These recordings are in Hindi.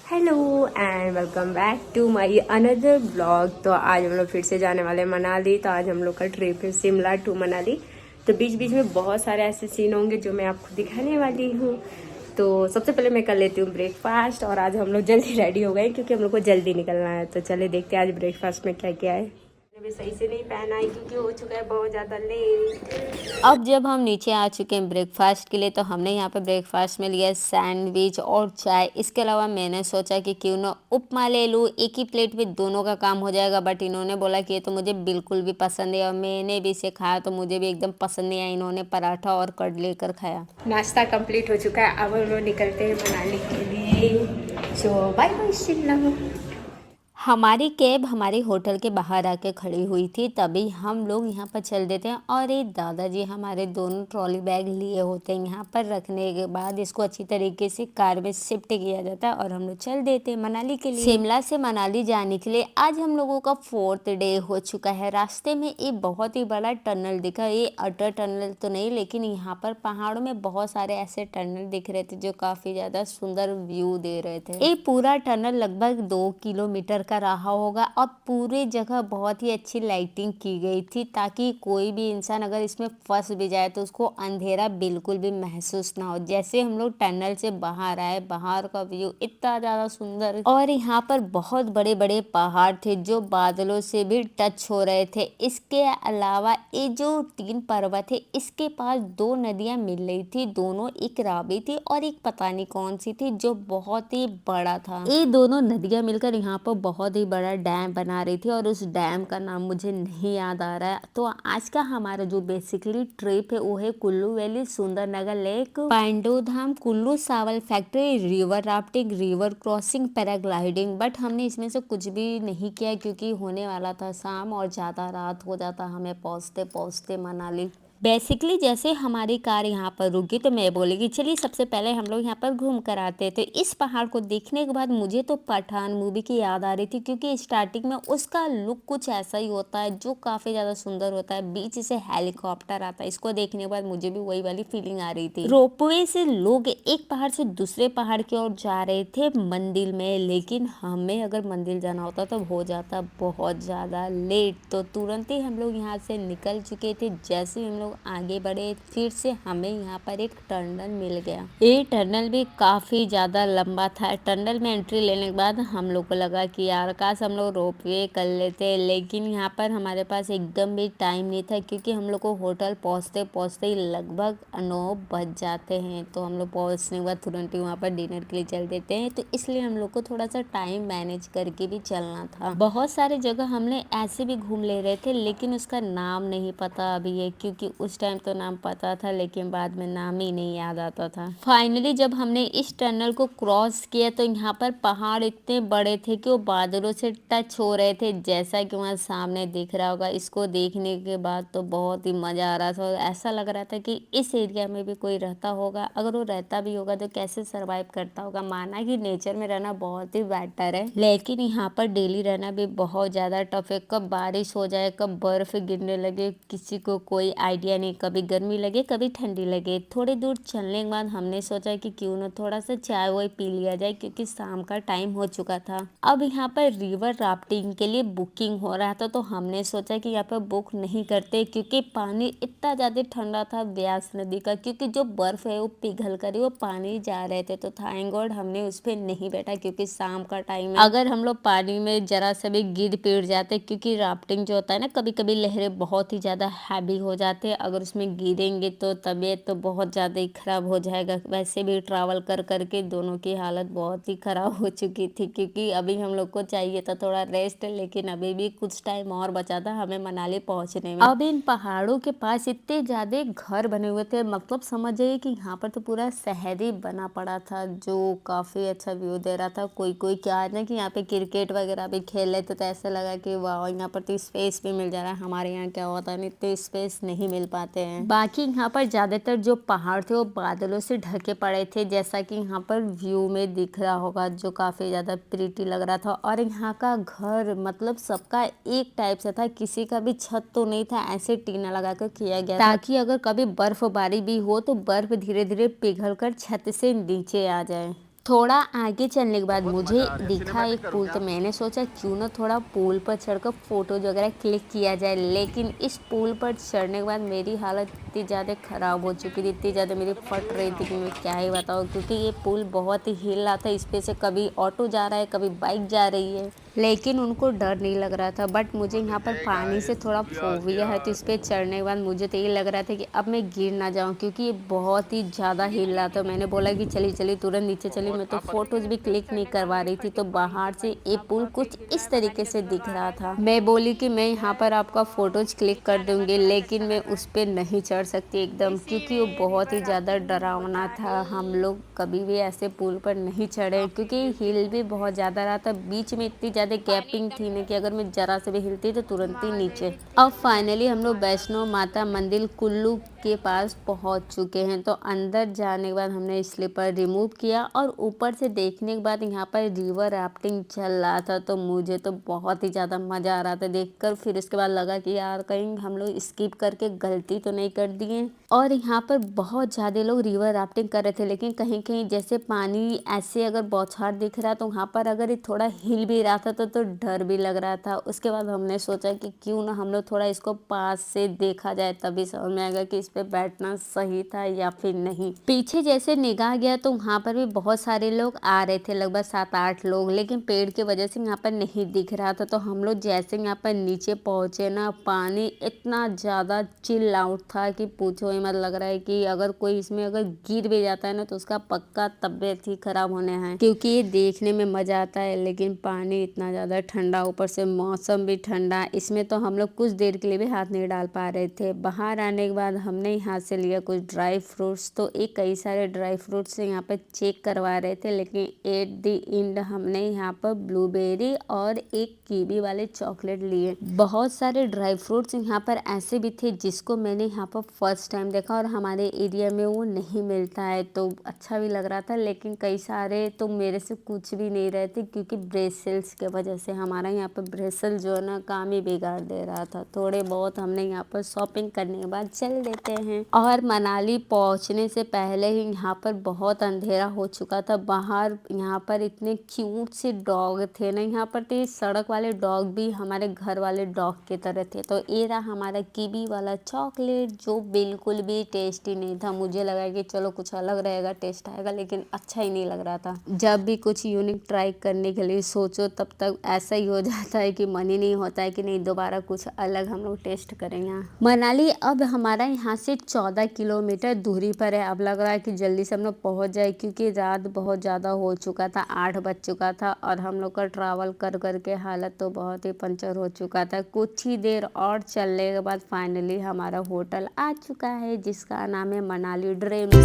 Hello and welcome back to my another blog. तो आज हम लोग फिर से जाने वाले हैं मनाली। तो आज हम लोग का ट्रिप है शिमला टू मनाली। तो बीच बीच में बहुत सारे ऐसे सीन होंगे जो मैं आपको दिखाने वाली हूँ। तो सबसे पहले मैं कर लेती हूँ ब्रेकफास्ट। और आज हम लोग जल्दी रेडी हो गए क्योंकि हम लोग को जल्दी निकलना है। तो चले देखते हैं आज ब्रेकफास्ट में क्या क्या है। अभी सही से नहीं पहना है क्योंकि हो चुका है बहुत ज़्यादा लेट। अब जब हम नीचे आ चुके हैं ब्रेकफास्ट के लिए, तो हमने यहाँ पे ब्रेकफास्ट में लिया सैंडविच और चाय। इसके अलावा मैंने सोचा कि क्यों ना उपमा ले लूँ, एक ही प्लेट में दोनों का काम हो जाएगा। बट इन्होंने बोला कि ये तो मुझे बिल्कुल भी पसंद है, और मैंने भी इसे खाया तो मुझे भी एकदम पसंद नहीं आया। इन्होंने पराठा और कर्ड लेकर खाया। नाश्ता कंप्लीट हो चुका है। अब हम लोग निकलते हैं मनाली के लिए। सो बाय बाय शिमला। हमारी कैब हमारे होटल के बाहर आके खड़ी हुई थी, तभी हम लोग यहाँ पर चल देते हैं। और ये दादाजी हमारे दोनों ट्रॉली बैग लिए होते हैं, यहाँ पर रखने के बाद इसको अच्छी तरीके से कार में शिफ्ट किया जाता है और हम लोग चल देते हैं मनाली के लिए। शिमला से मनाली जाने के लिए आज हम लोगों का 4th डे हो चुका है। रास्ते में एक बहुत ही बड़ा टनल दिखा। ये अटल टनल तो नहीं, लेकिन यहाँ पर पहाड़ों में बहुत सारे ऐसे टनल दिख रहे थे जो काफी ज्यादा सुंदर व्यू दे रहे थे। ये पूरा टनल लगभग 2 किलोमीटर का रहा होगा, और पूरी जगह बहुत ही अच्छी लाइटिंग की गई थी ताकि कोई भी इंसान अगर इसमें फंस भी जाए तो उसको अंधेरा बिल्कुल भी महसूस ना हो। जैसे हम लोग टनल से बाहर आए, बाहर का व्यू इतना ज्यादा सुंदर, और यहाँ पर बहुत बड़े बड़े पहाड़ थे जो बादलों से भी टच हो रहे थे। इसके अलावा ये जो 3 पर्वत है, इसके पास 2 नदियां मिल रही थी। दोनों एक रावी थी और एक पता नहीं कौन सी थी, जो बहुत ही बड़ा था। ये दोनों नदियां मिलकर यहाँ पर बहुत ही बड़ा डैम बना रही थी, और उस डैम का नाम मुझे नहीं याद आ रहा है। तो आज का हमारा जो बेसिकली ट्रिप है वो है Kullu valley, Sundarnagar lake, Pandav Dham, Kullu shawl factory, river rafting, river crossing, paragliding. But हमने इसमें से कुछ भी नहीं किया क्योंकि होने वाला था शाम और ज्यादा रात हो जाता हमें पहुंचते पहुंचते मनाली। बेसिकली जैसे हमारी कार यहाँ पर रुकी तो मैं बोली कि चलिए सबसे पहले हम लोग यहाँ पर घूम कर आते हैं। तो इस पहाड़ को देखने के बाद मुझे तो पठान मूवी की याद आ रही थी, क्योंकि स्टार्टिंग में उसका लुक कुछ ऐसा ही होता है जो काफी ज्यादा सुंदर होता है। बीच से हेलीकॉप्टर आता है, इसको देखने के बाद मुझे भी वही वाली फीलिंग आ रही थी। रोपवे से लोग एक पहाड़ से दूसरे पहाड़ की ओर जा रहे थे मंदिर में, लेकिन हमें अगर मंदिर जाना होता तो हो जाता बहुत ज्यादा लेट। तो तुरंत ही हम लोग यहाँ से निकल चुके थे। जैसे हम लोग आगे बढ़े, फिर से हमें यहाँ पर एक टनल मिल गया। ये टनल भी काफी ज्यादा लंबा था। टनल में एंट्री लेने के बाद हम लोग को लगा कि यार काश हम लोग रोपवे कर लेते, लेकिन यहाँ पर हमारे पास एकदम भी टाइम नहीं था, क्योंकि हम लोग को होटल पहुँचते पहुँचते ही लगभग 9 बज जाते हैं। तो हम लोग पहुँचने के बाद तुरंत ही वहाँ पर डिनर के लिए चल देते हैं। तो इसलिए हम लोग को थोड़ा सा टाइम मैनेज करके भी चलना था। बहुत सारे जगह हमने ऐसे भी घूम ले रहे थे, लेकिन उसका नाम नहीं पता अभी है, क्योंकि उस टाइम तो नाम पता था लेकिन बाद में नाम ही नहीं याद आता था। फाइनली जब हमने इस टनल को क्रॉस किया तो यहाँ पर पहाड़ इतने बड़े थे कि वो बादलों से टच हो रहे थे, जैसा कि वहाँ सामने दिख रहा होगा। इसको देखने के बाद तो बहुत ही मजा आ रहा था। ऐसा लग रहा था कि इस एरिया में भी कोई रहता होगा, अगर वो रहता भी होगा तो कैसे सरवाइव करता होगा। माना कि नेचर में रहना बहुत ही बेटर है, लेकिन यहाँ पर डेली रहना भी बहुत ज्यादा टफ है। कब बारिश हो जाए, कब बर्फ गिरने लगे, किसी को कोई आइडिया नहीं। कभी गर्मी लगे, कभी ठंडी लगे। थोड़ी दूर चलने के बाद हमने सोचा कि क्यों ना थोड़ा सा चाय वाय पी लिया जाए, क्योंकि शाम का टाइम हो चुका था। अब यहाँ पर रिवर राफ्टिंग के लिए बुकिंग हो रहा था, तो हमने सोचा कि यहाँ पर बुक नहीं करते, क्योंकि पानी इतना ज्यादा ठंडा था ब्यास नदी का, क्योंकि जो बर्फ है वो पिघल कर वो पानी जा रहे थे। तो थैंक गॉड हमने उस पर नहीं बैठा, क्योंकि शाम का टाइम है। अगर हम लोग पानी में जरा सा भी गिर पिट जाते, क्योंकि राफ्टिंग जो होता है ना, कभी कभी लहरें बहुत ही ज्यादा हैवी हो जाते हैं, अगर उसमें गिरेंगे तो तबीयत तो बहुत ज़्यादा ही ख़राब हो जाएगा। वैसे भी ट्रैवल कर करके दोनों की हालत बहुत ही ख़राब हो चुकी थी, क्योंकि अभी हम लोग को चाहिए था थोड़ा रेस्ट, लेकिन अभी भी कुछ टाइम और बचा था हमें मनाली पहुंचने में। अब इन पहाड़ों के पास इतने ज़्यादा घर बने हुए थे, मतलब समझ जाइए कि यहाँ पर तो पूरा शहर ही बना पड़ा था, जो काफ़ी अच्छा व्यू दे रहा था। कोई कोई क्या है ना कि यहाँ पे क्रिकेट वगैरह भी खेल रहे थे, तो ऐसा लगा कि वाह यहाँ पर तो स्पेस भी मिल जा रहा है। हमारे यहाँ क्या होता है, इतने स्पेस नहीं मिल पाते हैं। बाकी यहाँ पर ज्यादातर जो पहाड़ थे वो बादलों से ढके पड़े थे, जैसा कि यहाँ पर व्यू में दिख रहा होगा, जो काफी ज्यादा प्रीटी लग रहा था। और यहाँ का घर मतलब सबका एक टाइप से था, किसी का भी छत तो नहीं था, ऐसे टीना लगा कर किया गया ताकि अगर कभी बर्फबारी भी हो तो बर्फ धीरे धीरे पिघल कर छत से नीचे आ जाए। थोड़ा आगे चलने के बाद मुझे दिखा एक पुल, तो मैंने सोचा क्यों ना थोड़ा पुल पर चढ़कर फ़ोटोज़ वगैरह क्लिक किया जाए। लेकिन इस पुल पर चढ़ने के बाद मेरी हालत इतनी ज़्यादा ख़राब हो चुकी थी, इतनी ज़्यादा मेरी फट रही थी कि मैं क्या ही बताऊँ, क्योंकि ये पुल बहुत ही हिल रहा था। इस पे से कभी ऑटो जा रहा है, कभी बाइक जा रही है, लेकिन उनको डर नहीं लग रहा था। बट मुझे यहाँ पर पानी से थोड़ा फोबिया है, तो इस पर चढ़ने के बाद मुझे तो ये लग रहा था कि अब मैं गिर ना जाऊँ, क्योंकि ये बहुत ही ज़्यादा हिल रहा था। मैंने बोला कि चली चली तुरंत नीचे चली, मैं तो फोटोज़ भी क्लिक नहीं करवा रही थी। तो बाहर से ये पुल कुछ इस तरीके से दिख रहा था। मैं बोली कि मैं यहाँ पर आपका फ़ोटोज़ क्लिक कर दूँगी, लेकिन मैं उस पर नहीं चढ़ सकती एकदम, क्योंकि वो बहुत ही ज़्यादा डरावना था। हम लोग कभी भी ऐसे पुल पर नहीं चढ़े, क्योंकि हिल भी बहुत ज़्यादा रहा था। बीच में इतनी ज़्यादा गैपिंग थी ना कि अगर मैं ज़रा से भी हिलती तो तुरंत ही नीचे। अब फाइनली हम लोग वैष्णो माता मंदिर कुल्लू के पास पहुंच चुके हैं। तो अंदर जाने के बाद हमने स्लीपर रिमूव किया और ऊपर से देखने के बाद यहाँ पर रिवर राफ्टिंग चल रहा था। तो मुझे तो बहुत ही ज़्यादा मज़ा आ रहा था देखकर। फिर उसके बाद लगा कि यार कहीं हम लोग स्किप करके गलती तो नहीं कर दिए। और यहाँ पर बहुत ज़्यादा लोग रिवर राफ्टिंग कर रहे थे, लेकिन कहीं कहीं जैसे पानी ऐसे अगर बौछार दिख रहा तो वहाँ पर अगर ये थोड़ा हिल भी रहा था तो डर भी लग रहा था। उसके बाद हमने सोचा कि क्यों ना हम लोग थोड़ा इसको पास से देखा जाए, तभी समझ में आएगा कि इस पे बैठना सही था या फिर नहीं। पीछे जैसे निगाह गया तो वहाँ पर भी बहुत सारे लोग आ रहे थे, लगभग 7-8 लोग, लेकिन पेड़ की वजह से यहाँ पर नहीं दिख रहा था। तो हम लोग जैसे यहाँ पर नीचे पहुँचे ना, पानी इतना ज़्यादा चिल आउट था कि पूछो ही मत। लग रहा है कि अगर कोई इसमें अगर गिर भी जाता है ना तो उसका पक्का तबीयत ही खराब होने हैं, क्योंकि ये देखने में मज़ा आता है लेकिन पानी इतना ज़्यादा ठंडा, ऊपर से मौसम भी ठंडा। इसमें तो हम लोग कुछ देर के लिए भी हाथ नहीं डाल पा रहे थे। बाहर आने के बाद हमने यहाँ से लिया कुछ ड्राई फ्रूट्स। तो एक कई सारे ड्राई फ्रूट्स से यहाँ पर चेक करवा रहे थे, लेकिन एट द एंड हमने यहाँ पर ब्लूबेरी और एक कीवी वाले चॉकलेट लिए। बहुत सारे ड्राई फ्रूट्स यहाँ पर ऐसे भी थे जिसको मैंने यहाँ पर फर्स्ट टाइम देखा और हमारे एरिया में वो नहीं मिलता है, तो अच्छा भी लग रहा था। लेकिन कई सारे तो मेरे से कुछ भी नहीं रहे थे, क्योंकि ब्रेसल्स के वजह से हमारा यहाँ पर ब्रेसल जो है ना काम ही बिगाड़ दे रहा था। थोड़े बहुत हमने यहाँ पर शॉपिंग करने के बाद चल देते हैं। और मनाली पहुँचने से पहले ही यहाँ पर बहुत अंधेरा हो चुका था। बाहर यहाँ पर इतने क्यूट से डॉग थे ना, यहाँ पर तो सड़क वाले डॉग भी हमारे घर वाले डॉग की तरह थे। तो ये रहा हमारा कीवी वाला चॉकलेट, जो बिल्कुल भी टेस्टी नहीं था। मुझे लगा कि चलो कुछ अलग रहेगा, टेस्ट आएगा, लेकिन अच्छा ही नहीं लग रहा था। जब भी कुछ यूनिक ट्राई करने के लिए सोचो तब तक ऐसा ही हो जाता है कि मन ही नहीं होता है कि नहीं दोबारा कुछ अलग हम लोग टेस्ट करें। यहाँ मनाली अब हमारा यहाँ से 14 किलोमीटर दूरी पर है। अब लग रहा है कि जल्दी से हम लोग पहुँच जाए, क्योंकि रात बहुत ज़्यादा हो चुका था, 8 बज चुका था और हम लोग का ट्रैवल कर करके हालत तो बहुत ही पंचर हो चुका था। कुछ ही देर और चलने के बाद फाइनली हमारा होटल आ चुका है, जिसका नाम है मनाली ड्रीम्स।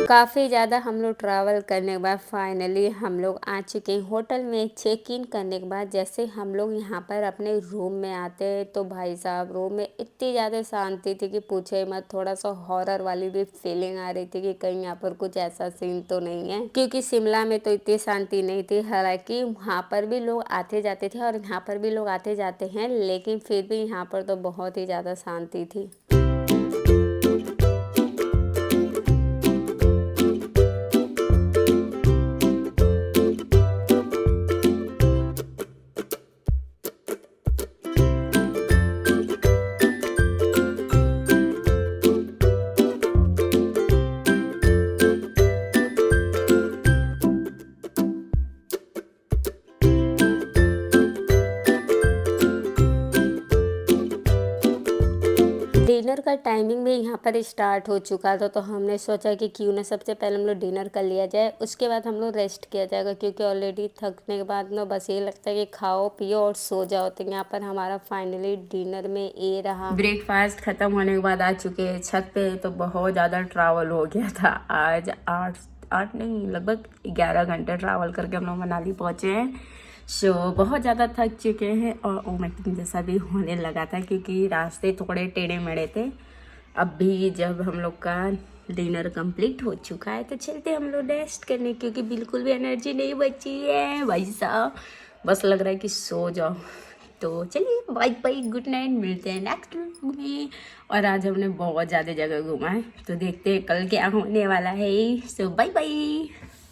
काफ़ी ज़्यादा हम लोग ट्रैवल करने के बाद फाइनली हम लोग आ चुके हैं होटल में। चेक इन करने के बाद जैसे हम लोग यहाँ पर अपने रूम में आते हैं तो भाई साहब रूम में इतनी ज़्यादा शांति थी कि पूछे मत। थोड़ा सा हॉरर वाली भी फीलिंग आ रही थी कि कहीं यहाँ पर कुछ ऐसा सीन तो नहीं है, क्योंकि शिमला में तो इतनी शांति नहीं थी। हालांकि वहाँ पर भी लोग आते जाते थे और यहाँ पर भी लोग आते जाते हैं, लेकिन फिर भी यहाँ पर तो बहुत ही ज़्यादा शांति थी। डिनर का टाइमिंग भी यहाँ पर स्टार्ट हो चुका था, तो हमने सोचा कि क्यों ना सबसे पहले हम लोग डिनर कर लिया जाए, उसके बाद हम लोग रेस्ट किया जाएगा, क्योंकि ऑलरेडी थकने के बाद ना बस ये लगता है कि खाओ पियो और सो जाओ। तो यहाँ पर हमारा फाइनली डिनर में ये रहा। ब्रेकफास्ट खत्म होने के बाद आ चुके हैं छत पे। तो बहुत ज़्यादा ट्रैवल हो गया था आज, 8 नहीं लगभग 11 घंटे ट्रैवल करके हम लोग मनाली पहुँचे हैं। सो बहुत ज़्यादा थक चुके हैं और वोमिटिंग जैसा भी होने लगा था, क्योंकि रास्ते थोड़े टेढ़े मेढ़े थे। अब भी जब हम लोग का डिनर कंप्लीट हो चुका है तो चलते हम लोग रेस्ट करने, क्योंकि बिल्कुल भी एनर्जी नहीं बची है भाई साहब। बस लग रहा है कि सो जाओ। तो चलिए बाय बाय, गुड नाइट, मिलते हैं नेक्स्ट व्लॉग में। और आज हमने बहुत ज़्यादा जगह घूमा है, तो देखते हैं कल क्या होने वाला है। सो बाय बाय।